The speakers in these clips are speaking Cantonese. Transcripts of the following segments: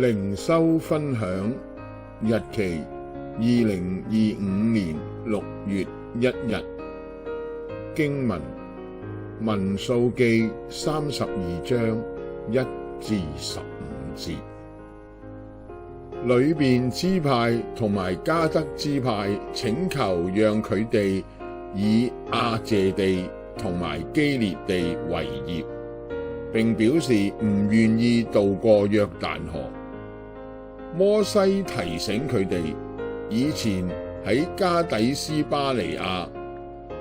靈修分享，日期2025年6月1日。經文民數記32章1至15節。流便支派同埋迦得支派請求讓佢哋以亞謝地同埋基列地為業，並表示唔願意渡過約旦河。摩西提醒佢哋，以前喺加底斯巴尼亞，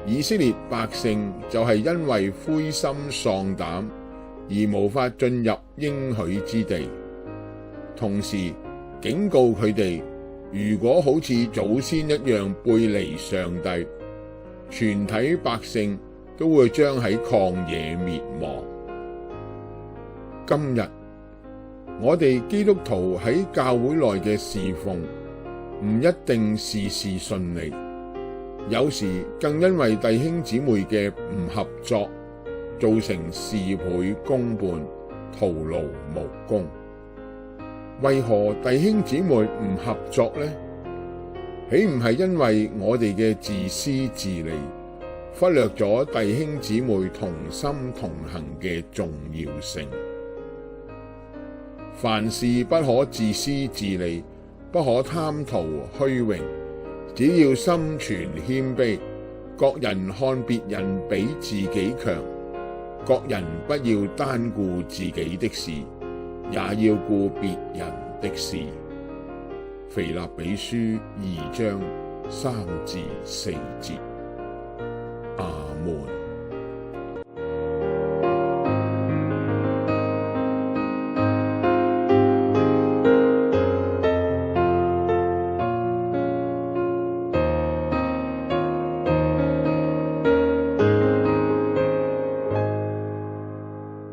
以色列百姓就係因為灰心喪膽而無法進入應許之地，同時警告佢哋，如果好似祖先一樣背離上帝，全體百姓都會將喺曠野滅亡。今日我哋基督徒喺教會內嘅侍奉，唔一定事事順利，有時更因為弟兄姊妹嘅唔合作，造成事倍功半，徒勞無功。為何弟兄姊妹唔合作呢？豈唔係因為我哋嘅自私自利，忽略咗弟兄姊妹同心同行嘅重要性？凡事不可自私自利，不可貪圖虛榮，只要心存謙卑，各人看別人比自己強，各人不要單顧自己的事，也要顧別人的事。腓立比書2章3至4節。